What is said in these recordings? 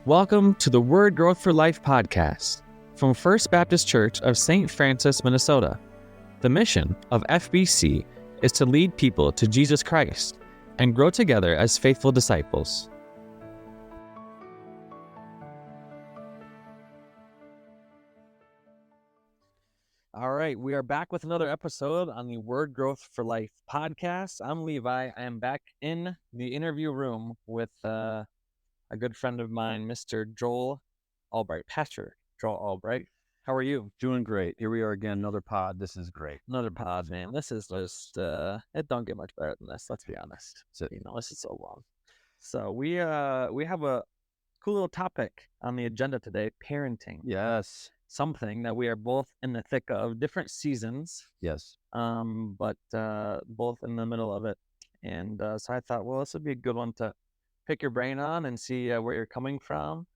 Welcome to the Word Growth for Life podcast from First Baptist Church of St. Francis, Minnesota. The mission of FBC is to lead people to Jesus Christ and grow together as faithful disciples. All right, we are back with another episode on the Word Growth for Life podcast. I'm Levi. I am back in the interview room with a good friend of mine, Mr. Joel Albright, Pastor Joel Albright. How are you? Doing great. Here we are again, another pod. This is great. Another pod, man. This is just, it don't get much better than this, let's be honest. So, This is so long. So we have a cool little topic on the agenda today, parenting. yes. Something that we are both in the thick of, different seasons. Yes. But both in the middle of it. And so I thought, well, this would be a good one to pick your brain on and see where you're coming from.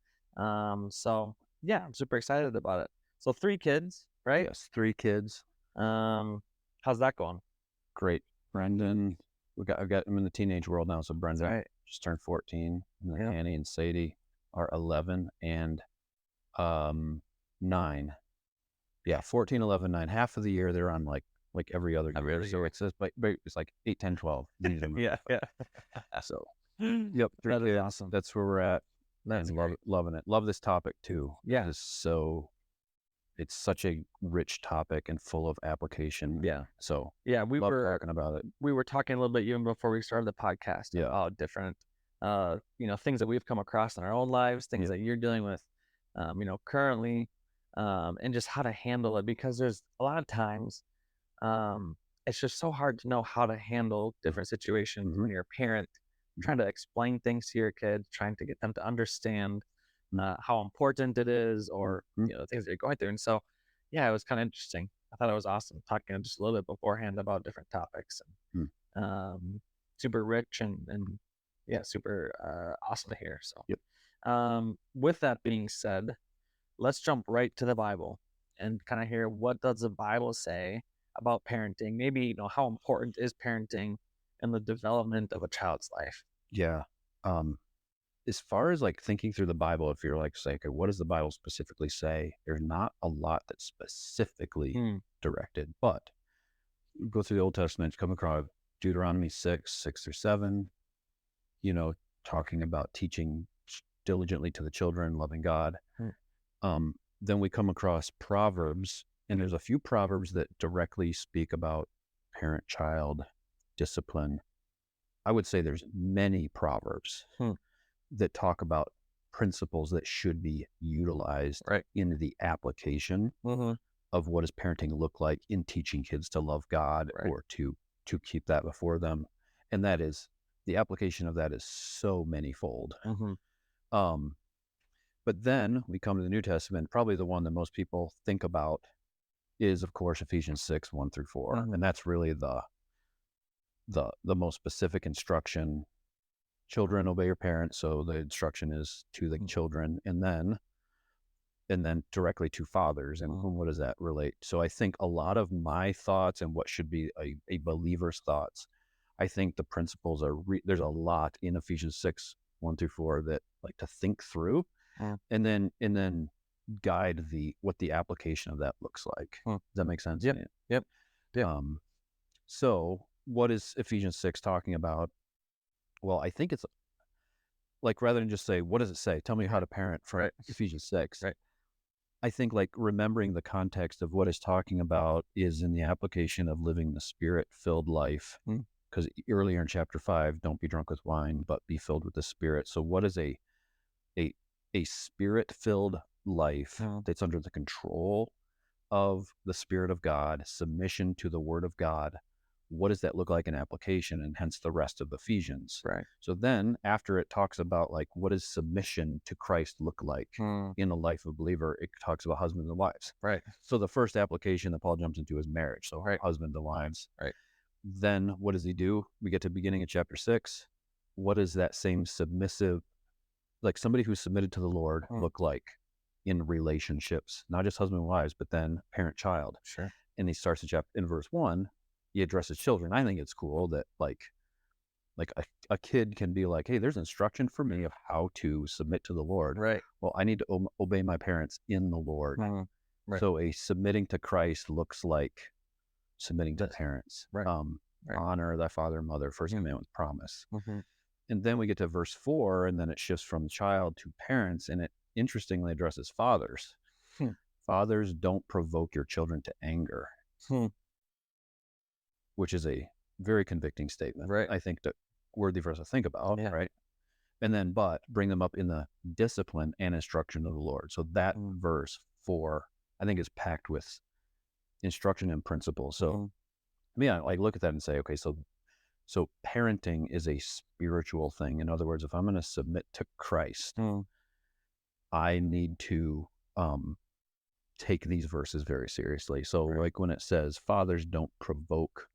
So yeah, I'm super excited about it. So 3 kids, right? Yes. 3 kids. How's that going? Great. Brendan, I've got him in the teenage world now. So Brendan Right. just turned 14. And then Yeah. Annie and Sadie are 11 and 9. Yeah, 14, 11, 9. Half of the year they're on like every other year. So it's just but it's like 8, 10, 12. Yeah. So yep, That'd be awesome. that's where we're at. That's And loving it. Love this topic too. Yeah. It's such a rich topic and full of application. Yeah. So yeah, we love were talking about it. We were talking a little bit even before we started the podcast Yeah. about different things that we've come across in our own lives, things that you're dealing with currently, and just how to handle it, because there's a lot of times it's just so hard to know how to handle different situations when you're a parent, trying to explain things to your kids, trying to get them to understand how important it is, or the things that you're going through. And so yeah, it was kind of interesting. I thought it was awesome talking just a little bit beforehand about different topics, and super rich and yeah, super awesome to hear. So with that being said, let's jump right to the Bible and kind of hear, what does the Bible say about parenting? Maybe, how important is parenting in the development of a child's life? Yeah. As far as like thinking through the Bible, if you're like, say, okay, what does the Bible specifically say? There's not a lot that's specifically directed, but you go through the Old Testament, come across Deuteronomy 6 through 7, talking about teaching diligently to the children, loving God. Then we come across Proverbs, and there's a few Proverbs that directly speak about parent-child discipline. I would say there's many Proverbs that talk about principles that should be utilized in the application of what does parenting look like in teaching kids to love God or to keep that before them. And that is, the application of that is so manifold. But then we come to the New Testament. Probably the one that most people think about is, of course, Ephesians 6, 1 through 4. And that's really the most specific instruction. Children, obey your parents. So the instruction is to the children, and then directly to fathers. And what does that relate? So I think a lot of my thoughts and what should be a believer's thoughts, I think the principles are, there's a lot in Ephesians 6, 1 through 4 that like to think through. And then guide what the application of that looks like. Does that make sense? Yep. So what is Ephesians 6 talking about? Well, I think it's like, rather than just say, what does it say? Tell me how to parent from Ephesians 6. I think like remembering the context of what it's talking about is in the application of living the Spirit-filled life. Because earlier in chapter 5, don't be drunk with wine, but be filled with the Spirit. So what is a Spirit-filled life that's under the control of the Spirit of God, submission to the Word of God? What does that look like in application? And hence the rest of Ephesians. So then after it talks about like, what does submission to Christ look like in a life of a believer? It talks about husbands and wives. So the first application that Paul jumps into is marriage. So husband and wives. Then what does he do? We get to the beginning of chapter 6. What does that same submissive, like somebody who's submitted to the Lord, look like in relationships? Not just husband and wives, but then parent-child. And he starts in verse 1. He addresses children. I think it's cool that like like a kid can be like, hey, there's instruction for me of how to submit to the Lord. Right. Well, I need to obey my parents in the Lord. Mhm. Right. So a submitting to Christ looks like submitting to This. parents. Right. Right. Honor thy father and mother, first Mm. commandment, promise. Mhm. And then we get to verse 4, and then it shifts from child to parents, and it interestingly addresses fathers. Hmm. Fathers, don't provoke your children to anger, Hmm. which is a very convicting statement. Right. I think that worthy for us to think about, Yeah. right? And then, but bring them up in the discipline and instruction of the Lord. So that Mm. verse 4, I think, is packed with instruction and principle. So, Mhm. I like look at that and say, okay, so parenting is a spiritual thing. In other words, if I'm going to submit to Christ, Mm. I need to take these verses very seriously. So, Right. like when it says, fathers, don't provoke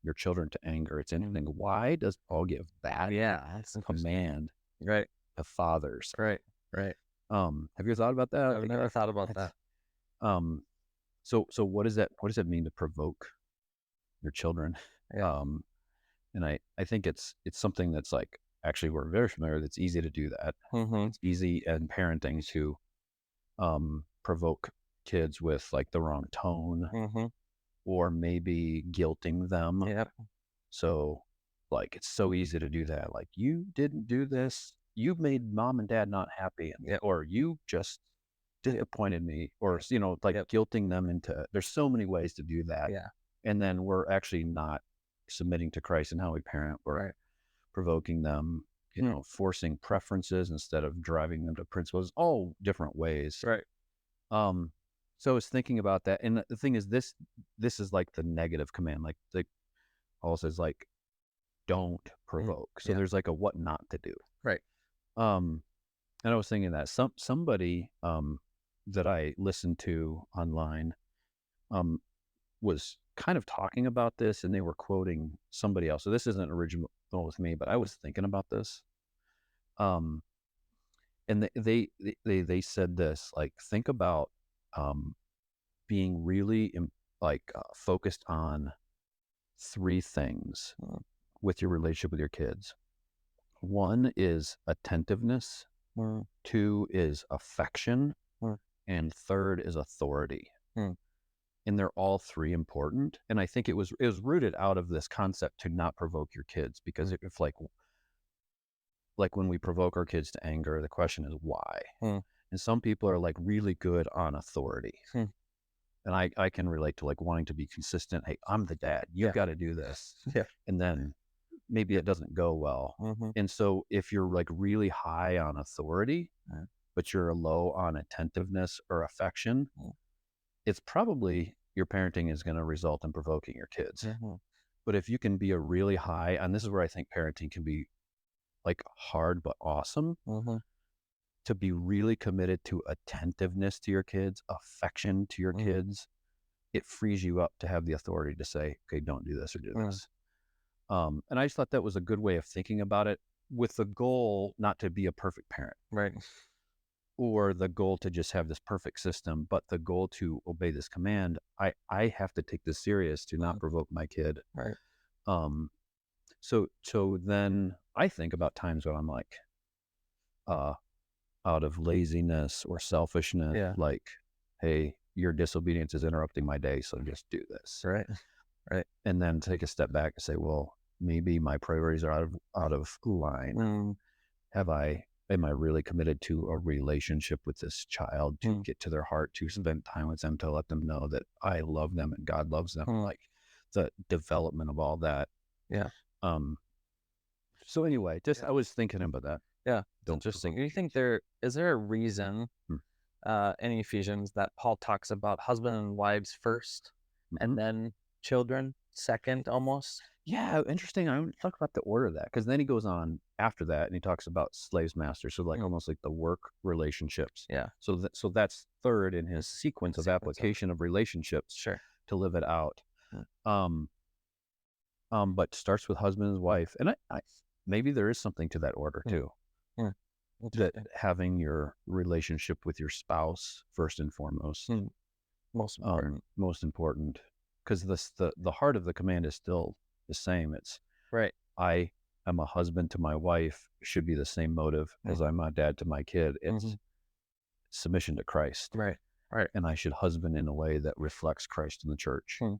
your children to anger, it's Mm. interesting. Why does Paul give that Yeah, that's interesting. command Right. to fathers? Right. Right. Have you ever thought about that? I've never thought about That's, that. um, so what does that mean to provoke your children? Yeah. Um, and I think it's something that's like, actually, we're very familiar. That's easy to do that. Mhm. It's easy in parenting to provoke kids with like the wrong tone Mhm. or maybe guilting them. Yep. So, like, it's so easy to do that. Like, you didn't do this. You made mom and dad not happy, Yep. or you just Yep. disappointed me, or like Yep. guilting them into. There's so many ways to do that, Yeah. and then we're actually not submitting to Christ in how we parent. We're Right. provoking them, Mm. forcing preferences instead of driving them to principles. All different ways. Right. Um, so I was thinking about that, and the thing is, this is like the negative command. Like the Paul says, like, don't Mm. provoke. So Yeah. there's like a what not to do. Right. Um, and I was thinking that somebody that I listened to online um was kind of talking about this, and they were quoting somebody else. So this isn't original with me, but I was thinking about this. Um, and they said this, like, think about um being really focused on three things Mm. with your relationship with your kids. One is attentiveness, Mm. two is affection, Mm. and third is authority. Mm. And they're all three important. And I think it was rooted out of this concept to not provoke your kids, because Mm. if like when we provoke our kids to anger, the question is why. Mm. And some people are like really good on authority. Mm. And I can relate to like wanting to be consistent. Hey, I'm the dad. You've Yeah. got to do this. Yeah. And then maybe it doesn't go well. Mhm. And so if you're like really high on authority, Yeah. but you're low on attentiveness or affection, Mm. it's probably your parenting is going to result in provoking your kids. Mhm. But if you can be a really high, and this is where I think parenting can be like hard but awesome, Mhm. to be really committed to attentiveness to your kids, affection to your Mm. kids, it frees you up to have the authority to say, okay, don't do this or do Mm. this. And I just thought that was a good way of thinking about it, with the goal not to be a perfect parent Right. or the goal to just have this perfect system, but the goal to obey this command. I have to take this serious to not Mhm. provoke my kid. Right. Um, so then I think about times when I'm like, uh, out of laziness or selfishness, Yeah. like, hey, your disobedience is interrupting my day, so just do this. Right. Right. And then take a step back and say, well, maybe my priorities are out of line. Mm. Am I really committed to a relationship with this child, to Mm. get to their heart, to spend time with them, to let them know that I love them and God loves them, Mm. like the development of all that. Yeah. Um, so anyway, just Yeah. I was thinking about that. Yeah. It's Don't interesting. provoke Do you your think kids. there is there a reason Hmm. in Ephesians that Paul talks about husband and wives first Mhm. and then children second almost? Yeah, interesting. I don't talk about the order of that, because then he goes on after that and he talks about slaves masters, so like Mm. almost like the work relationships. Yeah. So that's third in his sequence of Sequence of application of relationships sure. to live it out. Mm. Um, but starts with husband and wife, and I maybe there is something to that order Mm. too. Mm. That Interesting. having your relationship with your spouse first and foremost, Mm. Most important. most important, because the heart of the command is still the same. It's Right. I I'm a husband to my wife should be the same motive as I'm a dad to my kid. It's submission to Christ. Right. Right. And I should husband in a way that reflects Christ in the church. And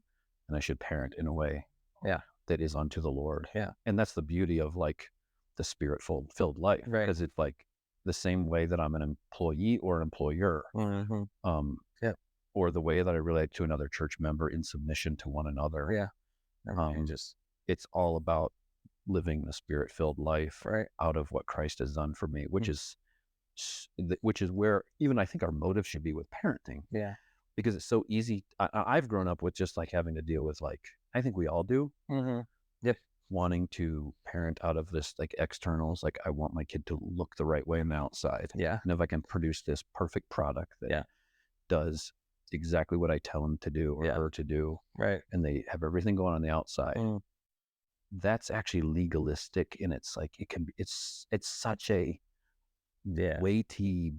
I should parent in a way Yeah. that is unto the Lord. Yeah. And that's the beauty of like the spirit-filled life. Right. Because it's like the same way that I'm an employee or an employer, Yeah. or the way that I relate to another church member in submission to one another. Yeah. Never changes. It's all about living the spirit-filled life Right. out of what Christ has done for me, which is where even I think our motive should be with parenting. Yeah. Because it's so easy. I've grown up with just like having to deal with like, I think we all do, Yep. wanting to parent out of this like externals. Like I want my kid to look the right way on the outside. Yeah. And if I can produce this perfect product that does exactly what I tell them to do or her to do, right, and they have everything going on the outside, that's actually legalistic. And it's like, it can be, it's such a weighty,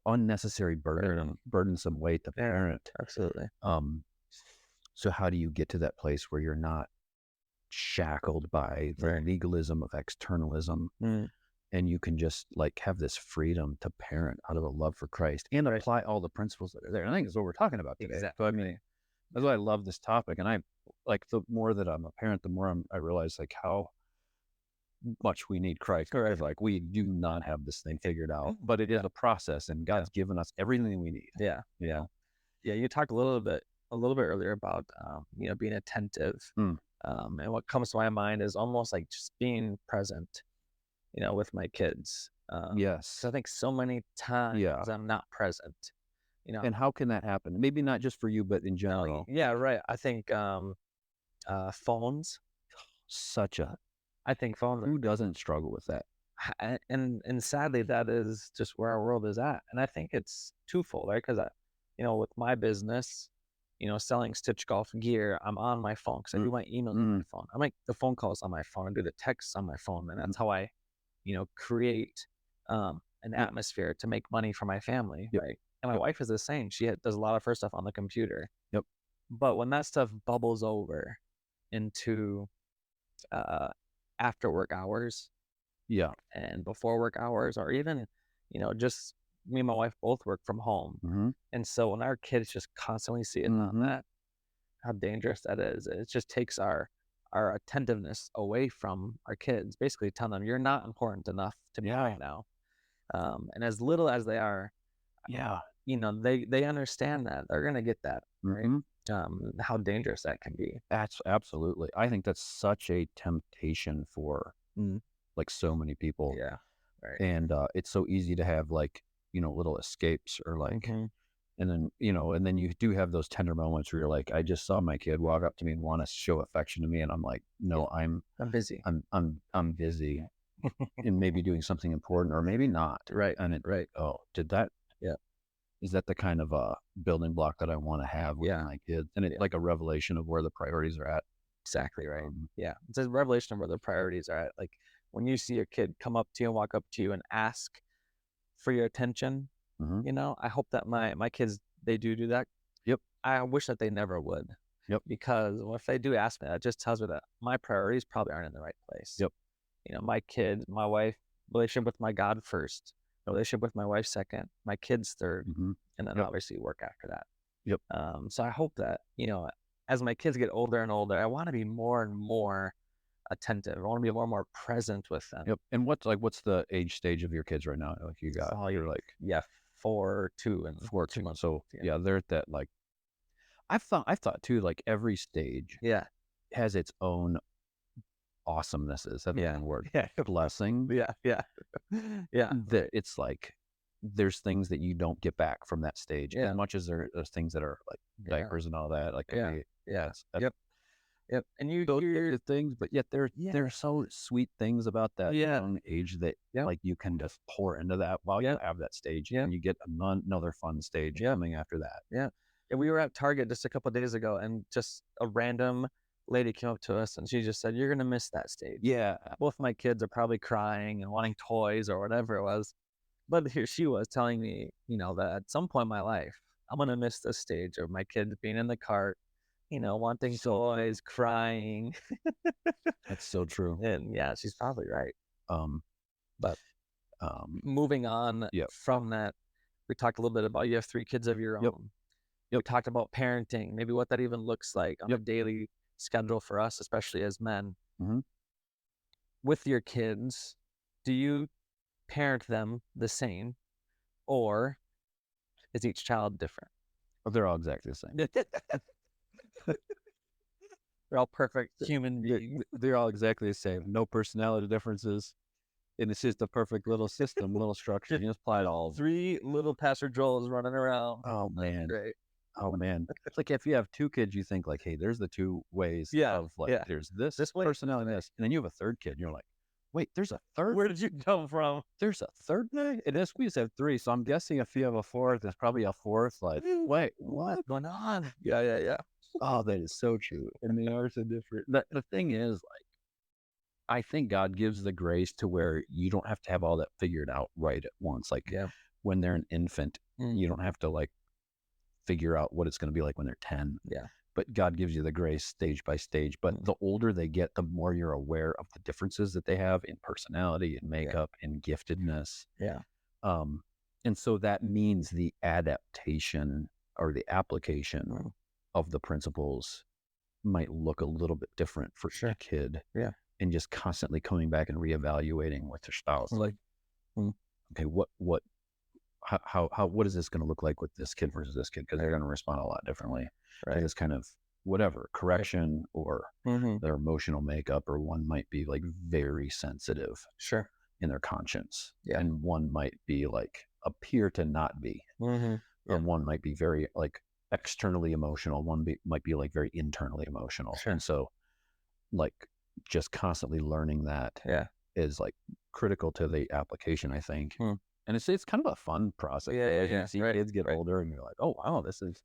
unnecessary burdensome way to parent. Absolutely. So how do you get to that place where you're not shackled by the legalism of externalism, and you can just like have this freedom to parent out of a love for Christ and apply all the principles that are there? And I think that's what we're talking about today. Exactly. So I mean, that's why I love this topic. And I like, the more that I'm a parent, the more I realize like how much we need Christ. Like we do not have this thing figured out, but it is a process, and God's given us everything we need. Yeah. You talked a little bit earlier about being attentive, and what comes to my mind is almost like just being present, with my kids. Yes. 'Cause I think so many times I'm not present. And how can that happen? Maybe not just for you, but in general. Yeah, right. I think phones. I think phones. Who doesn't struggle with that? And sadly, that is just where our world is at. And I think it's twofold, right? Because with my business, selling Stitch Golf gear, I'm on my phone because I do my emails on my phone. I make the phone calls on my phone. I do the texts on my phone, and that's how I, create an atmosphere to make money for my family, right? And my wife is the same. She does a lot of her stuff on the computer. But when that stuff bubbles over into after work hours, and before work hours, or even, just me and my wife both work from home. And so when our kids just constantly see it on that, how dangerous that is. It just takes our attentiveness away from our kids, basically telling them you're not important enough to me right now. And as little as they are, they understand that. They're going to get that, right? How dangerous that can be. That's absolutely. I think that's such a temptation for like so many people. Yeah. Right. And it's so easy to have like, little escapes or like, and then, and then you do have those tender moments where you're like, I just saw my kid walk up to me and want to show affection to me. And I'm like, no, I'm busy. I'm busy and maybe doing something important or maybe not. Right. And oh, did that? Yeah. Is that the kind of building block that I want to have with my kids? And it's like a revelation of where the priorities are at. Exactly right. It's a revelation of where the priorities are at. Like when you see your kid come up to you and walk up to you and ask for your attention, I hope that my kids, they do that. I wish that they never would. Because if they do ask me, that just tells me that my priorities probably aren't in the right place. My kids, my wife, relationship with my God first, relationship with my wife second, my kids third, and then obviously work after that. So I hope that, as my kids get older and older, I want to be more and more attentive. I want to be more and more present with them. And what's the age stage of your kids right now? Like you got, you're like 4, 2, and 4, 2 months. So they're at that like, I've thought too, like every stage has its own awesomeness. Is that the word? Blessing. That it's like there's things that you don't get back from that stage as much as there's things that are like diapers and all that. Like and you hear things, but yet there are so sweet things about that young age that like you can just pour into that while you have that stage, and you get another fun stage coming after that. And we were at Target just a couple of days ago, and just a random lady came up to us and she just said, "You're gonna miss that stage." Both my kids are probably crying and wanting toys or whatever it was, but here she was telling me, that at some point in my life, I'm gonna miss this stage of my kids being in the cart, wanting So toys, crying. that's so true. And yeah, she's probably right. Um, But um, moving on yep, from that, we talked a little bit about you have 3 kids of your yep, own. We yep, talked about parenting, maybe what that even looks like on a yep. daily schedule for us, especially as men. Hmm. With your kids, do you parent them the same, or is each child different? They're all exactly the same. They're all perfect human beings. They're all exactly the same. No personality differences. And it's just a perfect little system, little structure. You just apply it all. 3 little Pastor Joels running around. Oh man. Great. Oh man. It's like if you have 2 kids, you think like, hey, there's the 2 ways Yeah. of like Yeah. there's this This way. personality and this. And then you have a third kid, and you're like, wait, there's a third? Where did you come from? There's a third way? It is we just have 3. So I'm guessing if you have a fourth, there's probably a fourth. Like, wait, what? What's going on? Yeah, yeah, yeah. Oh, that is so true. And they are so different. The thing is, like, I think God gives the grace to where you don't have to have all that figured out right at once. Like Yeah. when they're an infant, Mm. you don't have to like figure out what it's going to be like when they're 10. Yeah. But God gives you the grace stage by stage. But Mm. the older they get, the more you're aware of the differences that they have in personality and makeup and giftedness. Yeah. And so that means the adaptation or the application Mm. of the principles might look a little bit different for Sure. each kid. Yeah. And just constantly coming back and reevaluating with your spouse. Like, Okay, what is this going to look like with this kid versus this kid? Because they're going to respond a lot differently to right. this kind of whatever correction or Mm-hmm. their emotional makeup, or one might be like very sensitive Sure. in their conscience, Yeah. and one might be like appear to not be, Mm-hmm. or Yeah. one might be very like externally emotional. Might be like very internally emotional, Sure. and so like just constantly learning that Yeah. is like critical to the application, I think. Hmm. And it's kind of a fun process. Yeah, As yeah, you see right, kids get right. older, and you're like, oh wow, this is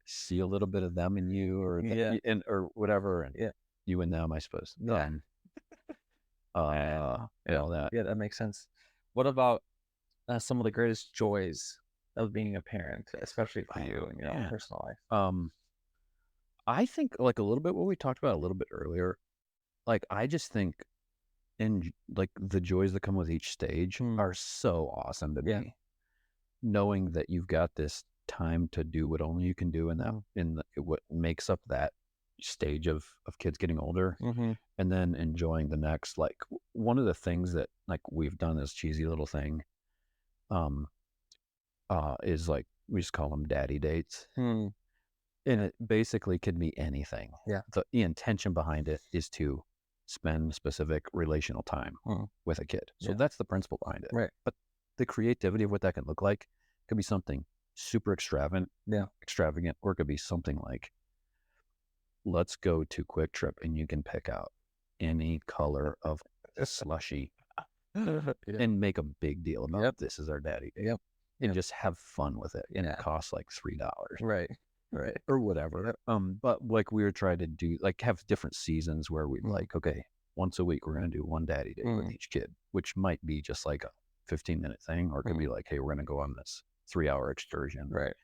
see a little bit of them in you, or Yeah. and or whatever, and Yeah. you and them, I suppose. Yeah. And all that. Yeah, that makes sense. What about some of the greatest joys of being a parent, especially for you in your own Yeah. personal life? I think like a little bit what we talked about a little bit earlier. Like I just think, and like the joys that come with each stage are so awesome to me. Knowing that you've got this time to do what only you can do in that what makes up that stage of kids getting older, Mm-hmm. and then enjoying the next. Like one of the things that like we've done, this cheesy little thing is like we just call them daddy dates. Hmm. And it basically could be anything. Yeah. The intention behind it is to spend specific relational time with a kid. So that's the principle behind it. Right. But the creativity of what that can look like could be something super extravagant, or it could be something like, let's go to Quick Trip and you can pick out any color of slushy and make a big deal about this is our daddy day. And just have fun with it. And it costs like $3. Right. Right. Or whatever. But like we were trying to do, like have different seasons where we like, okay, once a week we're going to do one daddy day with each kid, which might be just like a 15-minute thing, or it could be like, hey, we're going to go on this 3-hour excursion. Right.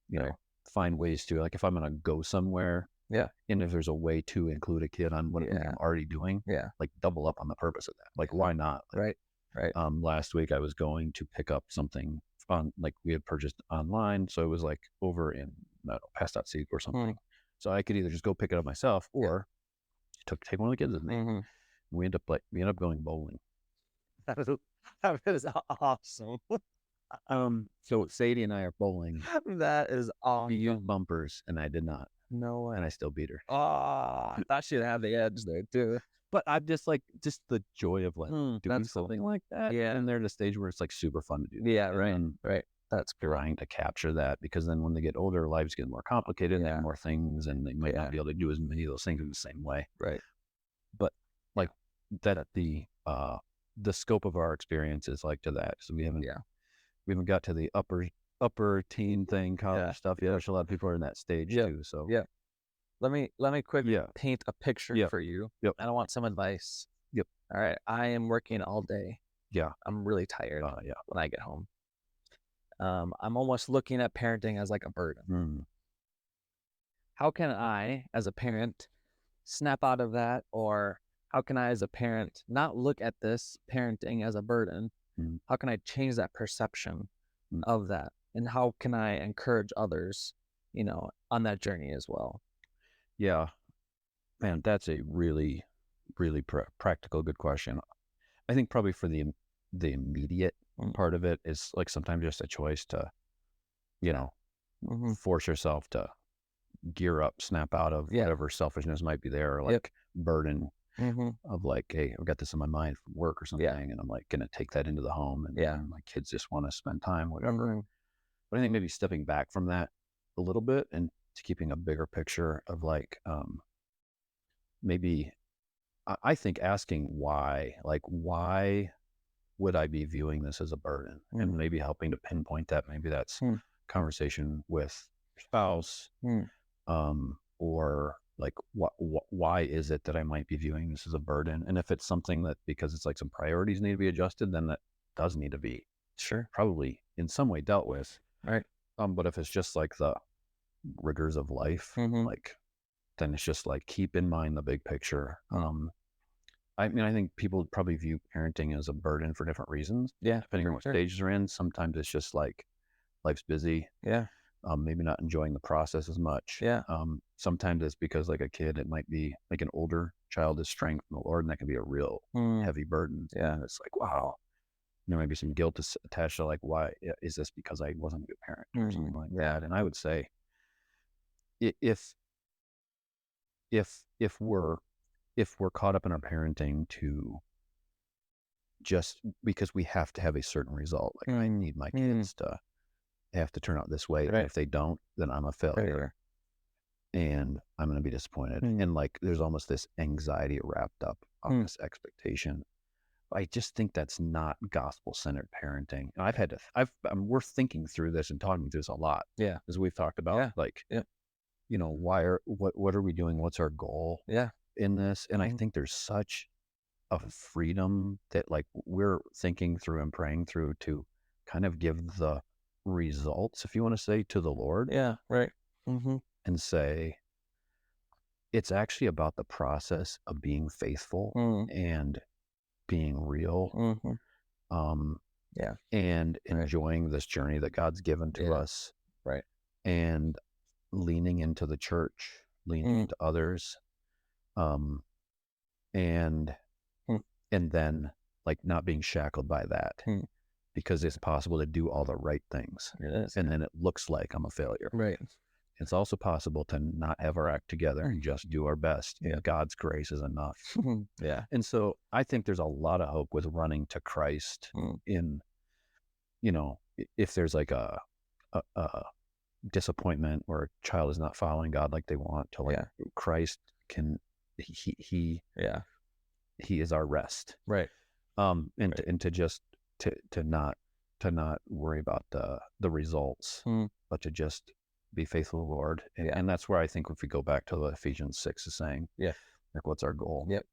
You know, find ways to, like, if I'm going to go somewhere, and if there's a way to include a kid on what I'm already doing, like double up on the purpose of that. Like, why not? Like, right. Last week I was going to pick up something on, like we had purchased online, so it was like over in Pass.C or something. So I could either just go pick it up myself, or take one of the kids with me. We end up going bowling. That is awesome. So Sadie and I are bowling. That is awesome. We used bumpers, and I did not. No way. And I still beat her. Oh, I thought she'd have the edge there too. But I'm just like, just the joy of like doing something like that. Yeah. And they're at a stage where it's like super fun to do. Yeah, right. Right. That's trying to capture that, because then when they get older, lives get more complicated and they have more things, and they might not be able to do as many of those things in the same way. Right. But like that, the scope of our experience is like to that. So we haven't got to the upper teen thing, college stuff yet. There's a lot of people are in that stage too. So let me quickly paint a picture for you. And I want some advice. All right. I am working all day. I'm really tired when I get home. I'm almost looking at parenting as like a burden. how can I, as a parent, snap out of that? Or how can I, as a parent, not look at this parenting as a burden? Mm, How can I change that perception mm. of that? And how can I encourage others, on that journey as well? Yeah, man, that's a really, really practical, good question. I think probably for the immediate Mm, part of it is like sometimes just a choice to, you know, mm-hmm. force yourself to gear up, snap out of Yeah. whatever selfishness might be there, or Yep. like burden Mm-hmm. of like, hey, I've got this in my mind from work or Yeah. something, and I'm like gonna take that into the home, Yeah. and my kids just want to spend time, whatever. Mm-hmm. But I think maybe stepping back from that a little bit and to keeping a bigger picture of like maybe I think asking why, like why would I be viewing this as a burden, and Mm-hmm. maybe helping to pinpoint that. Maybe that's conversation with your spouse, Mm-hmm. or like why is it that I might be viewing this as a burden? And if it's something that because it's like some priorities need to be adjusted, then that does need to be Sure. probably in some way dealt with. Right. But if it's just like the rigors of life, Mm-hmm. like then it's just like keep in mind the big picture. Mm. I mean, I think people probably view parenting as a burden for different reasons, Yeah. depending on what Sure. stage they're in. Sometimes it's just like life's busy, Yeah. maybe not enjoying the process as much. Yeah. Sometimes it's because like a kid, it might be like an older child is straying from the Lord, and that can be a real Mm. heavy burden. Yeah. And it's like, wow, there might be some guilt attached to like, why is this because I wasn't a good parent or Mm-hmm. something like Yeah. that? And I would say, if if we're caught up in our parenting to just because we have to have a certain result, like I Mm. need my Mm. kids to have to turn out this way, and Right. if they don't, then I'm a failure Failure. and I'm going to be disappointed. Mm. And like, there's almost this anxiety wrapped up on Mm. this expectation. I just think that's not gospel centered parenting. And I've had to, I've, we're thinking through this and talking through this a lot, Yeah. as we've talked about, Yeah. like, Yeah. what are we doing? What's our goal Yeah. in this? And I Mm. think there's such a freedom that like we're thinking through and praying through to kind of give the results, if you want to say, to the Lord Yeah. Right. Mm-hmm. and say, it's actually about the process of being faithful Mm. and being real, Mm-hmm. um, Yeah. and Right. enjoying this journey that God's given to Yeah. us, Right. and leaning into the church, leaning Mm. into others, um, and Mm. and then like not being shackled by that, Mm. because it's possible to do all the right things It is. and then it looks like I'm a failure. Right. It's also possible to not have our act together and just do our best. Yeah. God's grace is enough. Yeah. And so I think there's a lot of hope with running to Christ Mm. in, if there's like a disappointment where a child is not following God like they want to, like Yeah. Christ can, he Yeah. he is our rest. Right. And Right. to just to not worry about the results, Mm. but to just be faithful to the Lord. And, Yeah. and that's where I think if we go back to the Ephesians 6 is saying, Yeah. like, what's our goal? Yep.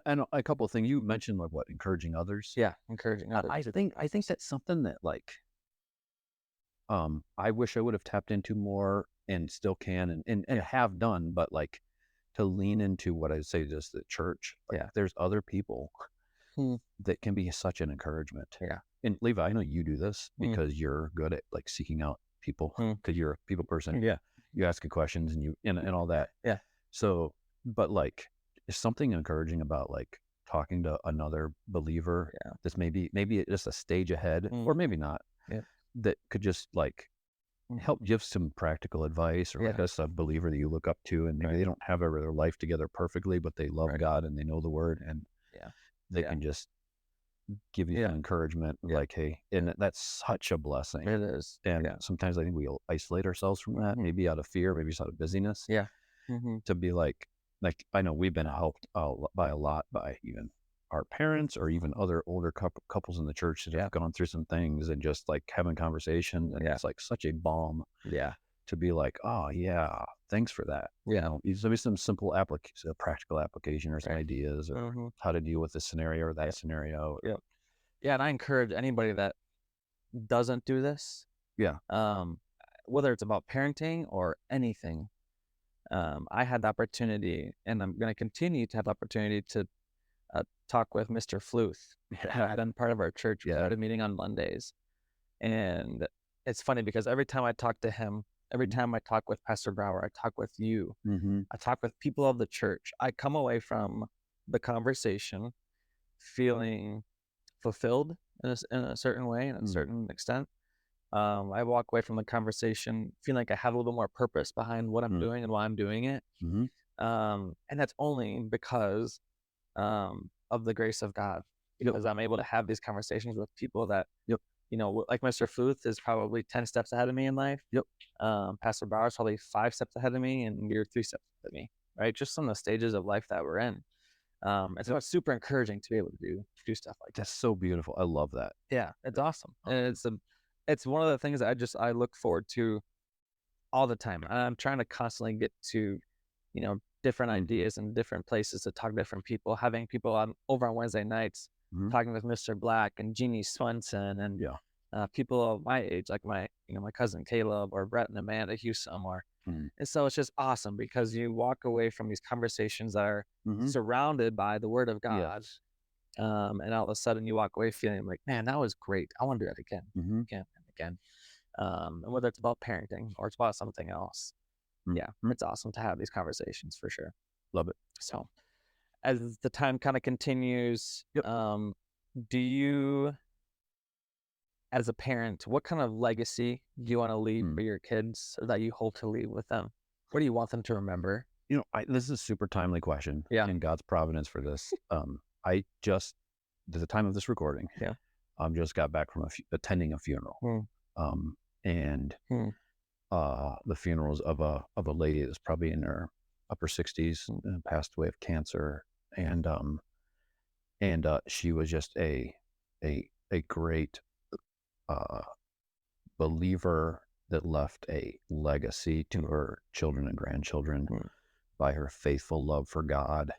And a couple of things you mentioned, like what, encouraging others. Yeah. Encouraging others. I think that's something that like, I wish I would have tapped into more and still can and have done, but like to lean into what I say, just the church. Like, Yeah. there's other people Mm. that can be such an encouragement. Yeah. And Levi, I know you do this Mm. because you're good at like seeking out people, Mm. because you're a people person. Yeah. You ask good questions and and all that. Yeah. So, but like, there's something encouraging about like talking to another believer Yeah. that's maybe just a stage ahead, Mm. or maybe not, Yeah. that could just like Mm. help give some practical advice, or like Yeah. that's a believer that you look up to, and maybe Right. they don't have their life together perfectly, but they love Right. God and they know the word, and Yeah. they Yeah. can just give you Yeah. some encouragement, Yeah. like, hey, and that's such a blessing. It is. And Yeah. sometimes I think we'll isolate ourselves from that, Mhm. maybe out of fear, maybe just out of busyness, Yeah. Mm-hmm. to be like I know we've been helped by a lot by even our parents or even other older couples in the church that Yeah. have gone through some things, and just like having conversations, and Yeah. it's like such a balm Yeah. to be like, oh yeah, thanks for that. Yeah. Maybe some simple application, practical application, or some Right. ideas, or Mm-hmm. how to deal with this scenario or that Yeah. scenario. Yeah. Yeah. And I encourage anybody that doesn't do this, Yeah. whether it's about parenting or anything, I had the opportunity, and I'm going to continue to have the opportunity to talk with Mr. Fluth. Had been part of our church. We Yeah. started meeting on Mondays. And it's funny because every time I talk to him, every time I talk with Pastor Brower, I talk with you, Mm-hmm. I talk with people of the church, I come away from the conversation feeling fulfilled in a certain way, in a certain extent. I walk away from the conversation feeling like I have a little more purpose behind what I'm doing and why I'm doing it. Mm-hmm. And that's only because of the grace of God, because I'm able to have these conversations with people that, like Mr. Fluth is probably 10 steps ahead of me in life. Pastor Bauer is probably 5 steps ahead of me, and you're 3 steps ahead of me, right? Just on the stages of life that we're in. And so it's super encouraging to be able to do stuff like that. That's so beautiful. I love that. Yeah, it's awesome. And it's one of the things I look forward to all the time. I'm trying to constantly get to, different ideas and different places to talk to different people, having people over on Wednesday nights, talking with Mr. Black and Jeannie Swenson and people of my age, like my cousin Caleb or Brett and Amanda Hewsome, and so it's just awesome because you walk away from these conversations that are surrounded by the Word of God. Yes. And all of a sudden you walk away feeling like, man, that was great. I want to do that again, again, and again. And whether it's about parenting or it's about something else. Yeah, it's awesome to have these conversations for sure. Love it. So as the time kind of continues, do you, as a parent, what kind of legacy do you want to leave for your kids or that you hope to leave with them? What do you want them to remember? This is a super timely question. Yeah. In God's providence for this. I just, at the time of this recording, just got back from attending a funeral. And the funerals of a lady that's probably in her upper 60s and passed away of cancer. And she was just a great believer that left a legacy to her children and grandchildren by her faithful love for God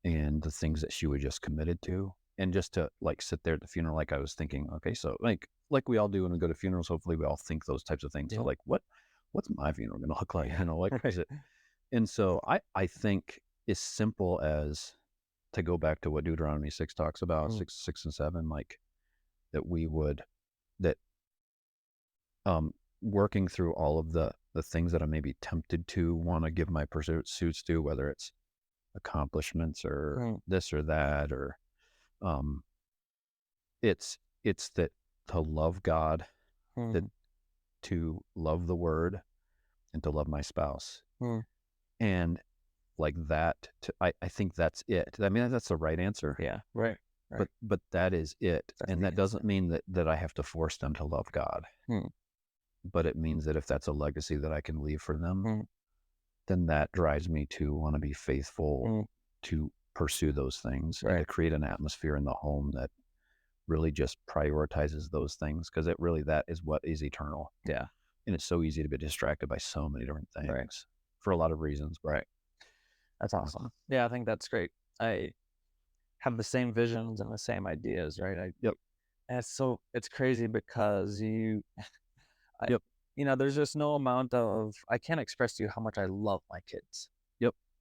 and the things that she was just committed to. And just to sit there at the funeral, I was thinking, okay, so like we all do when we go to funerals, hopefully we all think those types of things. So what's my funeral going to look like? Is it? And so I think as simple as, to go back to what Deuteronomy 6 talks about, 6 and 7, that working through all of the things that I may be tempted to want to give my pursuits to, whether it's accomplishments or this or that, or it's that to love God, that to love the Word, and to love my spouse. And that, I think that's it. I mean, that's the right answer. Yeah, right. But that is it. And that doesn't mean that I have to force them to love God. But it means that if that's a legacy that I can leave for them, then that drives me to want to be faithful to pursue those things and to create an atmosphere in the home that really just prioritizes those things, because that is what is eternal. Yeah. And it's so easy to be distracted by so many different things for a lot of reasons. Right. That's awesome. Yeah, I think that's great. I have the same visions and the same ideas, right? And it's crazy because there's just no amount of, I can't express to you how much I love my kids.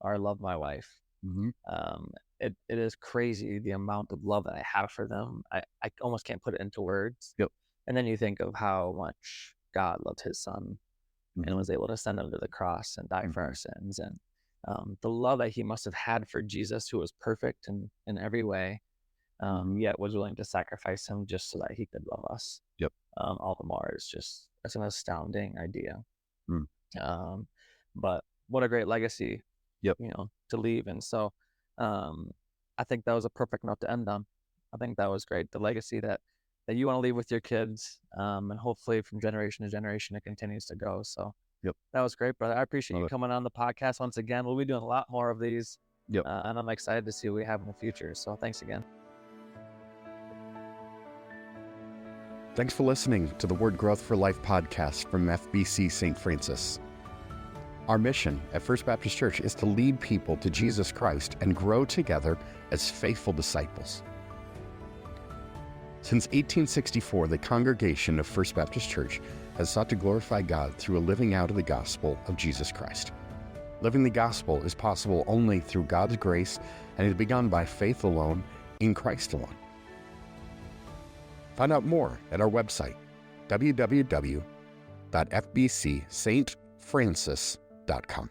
Or I love my wife. It is crazy the amount of love that I have for them. I almost can't put it into words. And then you think of how much God loved his son and was able to send him to the cross and die for our sins. And the love that he must have had for Jesus, who was perfect in every way, yet was willing to sacrifice him just so that he could love us. All the more. It's an astounding idea. But what a great legacy, to leave. And so I think that was a perfect note to end on. I think that was great. The legacy that you want to leave with your kids, and hopefully from generation to generation, it continues to go. So that was great, brother. I appreciate you coming on the podcast once again. We'll be doing a lot more of these, and I'm excited to see what we have in the future. So thanks again. Thanks for listening to the Word Growth for Life podcast from FBC St. Francis. Our mission at First Baptist Church is to lead people to Jesus Christ and grow together as faithful disciples. Since 1864, the congregation of First Baptist Church has sought to glorify God through a living out of the gospel of Jesus Christ. Living the gospel is possible only through God's grace and is begun by faith alone in Christ alone. Find out more at our website, www.fbcstfrancis.com.